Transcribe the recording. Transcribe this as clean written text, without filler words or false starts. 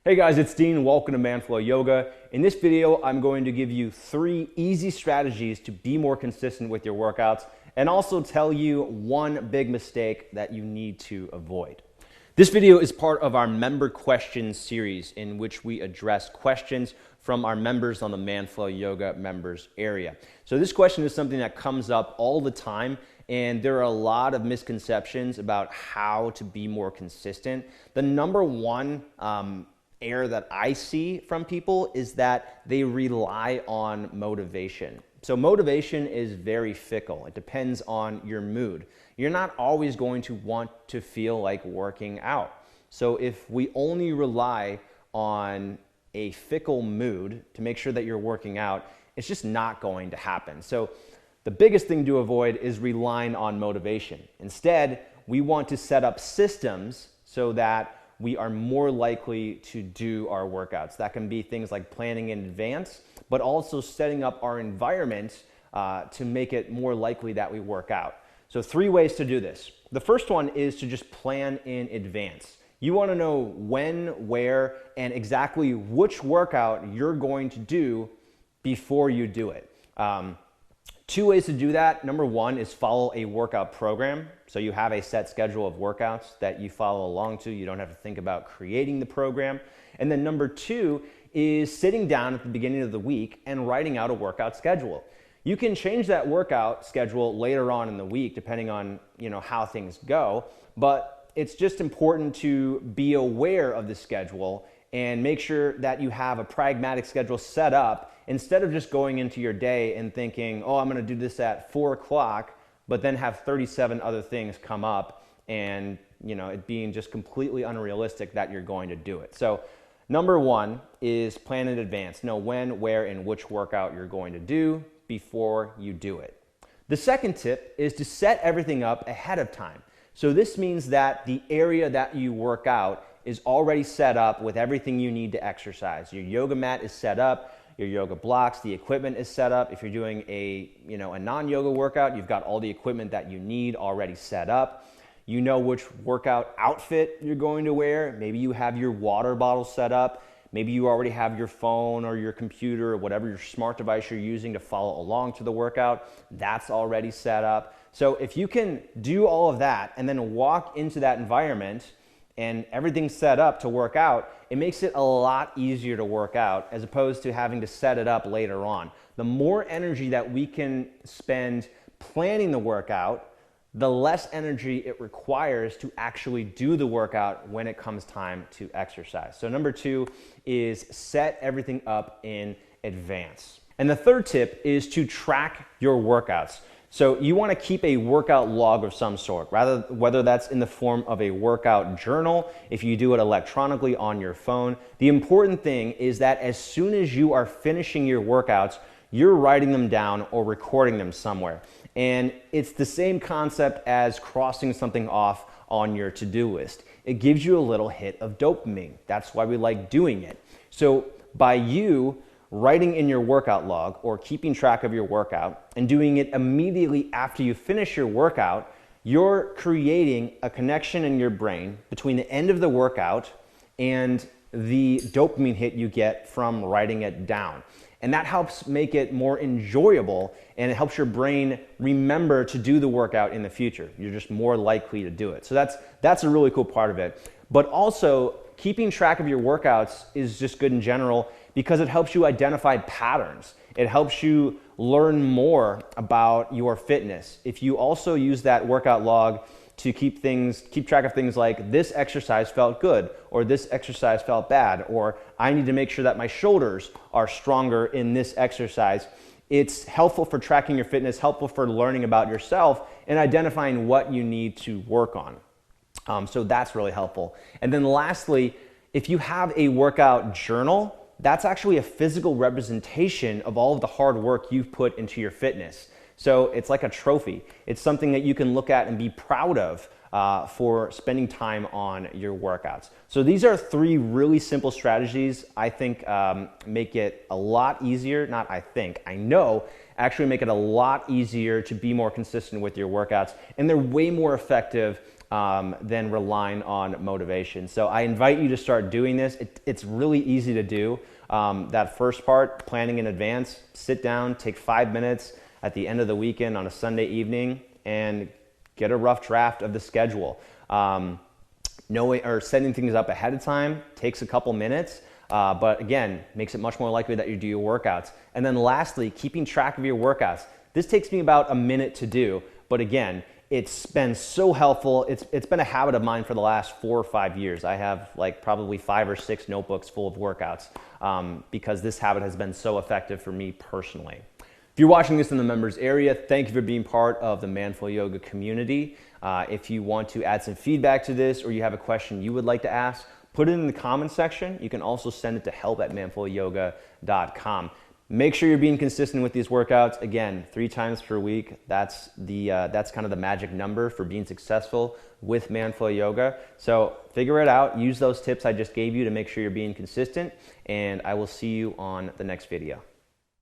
Hey guys, it's Dean. Welcome to Manflow Yoga. In this video, I'm going to give you 3 easy strategies to be more consistent with your workouts and also tell you one big mistake that you need to avoid. This video is part of our member questions series in which we address questions from our members on the Manflow Yoga members area. So this question is something that comes up all the time, and there are a lot of misconceptions about how to be more consistent. The number one error that I see from people is that they rely on motivation. So motivation is very fickle. It depends on your mood. You're not always going to want to feel like working out. So if we only rely on a fickle mood to make sure that you're working out, it's just not going to happen. So the biggest thing to avoid is relying on motivation. Instead, we want to set up systems so that we are more likely to do our workouts. That can be things like planning in advance, but also setting up our environment to make it more likely that we work out. So 3 ways to do this. The first one is to just plan in advance. You want to know when, where, and exactly which workout you're going to do before you do it. 2 ways to do that. Number 1 is follow a workout program. So you have a set schedule of workouts that you follow along to. You don't have to think about creating the program. And then number 2 is sitting down at the beginning of the week and writing out a workout schedule. You can change that workout schedule later on in the week depending on, how things go, but it's just important to be aware of the schedule and make sure that you have a pragmatic schedule set up instead of just going into your day and thinking, oh, I'm going to do this at 4 o'clock, but then have 37 other things come up and it being just completely unrealistic that you're going to do it. So number 1 is plan in advance. Know when, where, and which workout you're going to do before you do it. The second tip is to set everything up ahead of time. So this means that the area that you work out is already set up with everything you need to exercise. Your yoga mat is set up, your yoga blocks, the equipment is set up. If you're doing a non-yoga workout, you've got all the equipment that you need already set up. You know which workout outfit you're going to wear. Maybe you have your water bottle set up. Maybe you already have your phone or your computer or whatever your smart device you're using to follow along to the workout. That's already set up. So if you can do all of that and then walk into that environment and everything's set up to work out, it makes it a lot easier to work out as opposed to having to set it up later on. The more energy that we can spend planning the workout, the less energy it requires to actually do the workout when it comes time to exercise. So number 2 is set everything up in advance. And the third tip is to track your workouts. So you want to keep a workout log of some sort, whether that's in the form of a workout journal, if you do it electronically on your phone. The important thing is that as soon as you are finishing your workouts, you're writing them down or recording them somewhere. And it's the same concept as crossing something off on your to-do list. It gives you a little hit of dopamine. That's why we like doing it. So by you writing in your workout log or keeping track of your workout and doing it immediately after you finish your workout, you're creating a connection in your brain between the end of the workout and the dopamine hit you get from writing it down. And that helps make it more enjoyable, and it helps your brain remember to do the workout in the future. You're just more likely to do it. So that's a really cool part of it. But also, keeping track of your workouts is just good in general because it helps you identify patterns. It helps you learn more about your fitness. If you also use that workout log to keep track of things like this exercise felt good or this exercise felt bad, or I need to make sure that my shoulders are stronger in this exercise. It's helpful for tracking your fitness, helpful for learning about yourself and identifying what you need to work on. So that's really helpful. And then lastly, if you have a workout journal, that's actually a physical representation of all of the hard work you've put into your fitness. So it's like a trophy. It's something that you can look at and be proud of for spending time on your workouts. So these are 3 really simple strategies I think make it a lot easier, I know, actually make it a lot easier to be more consistent with your workouts. And they're way more effective than relying on motivation. So I invite you to start doing this. It's really easy to do. That first part, planning in advance, sit down, take 5 minutes at the end of the weekend on a Sunday evening and get a rough draft of the schedule. Knowing or setting things up ahead of time takes a couple minutes, but again, makes it much more likely that you do your workouts. And then lastly, keeping track of your workouts. This takes me about a minute to do, but again, it's been so helpful. It's been a habit of mine for the last 4 or 5 years. I have like probably 5 or 6 notebooks full of workouts because this habit has been so effective for me personally. If you're watching this in the members area, thank you for being part of the Manful Yoga community. If you want to add some feedback to this or you have a question you would like to ask, put it in the comments section. You can also send it to help@manfulyoga.com. Make sure you're being consistent with these workouts. Again, 3 times per week. That's kind of the magic number for being successful with Manful Yoga. So figure it out. Use those tips I just gave you to make sure you're being consistent. And I will see you on the next video.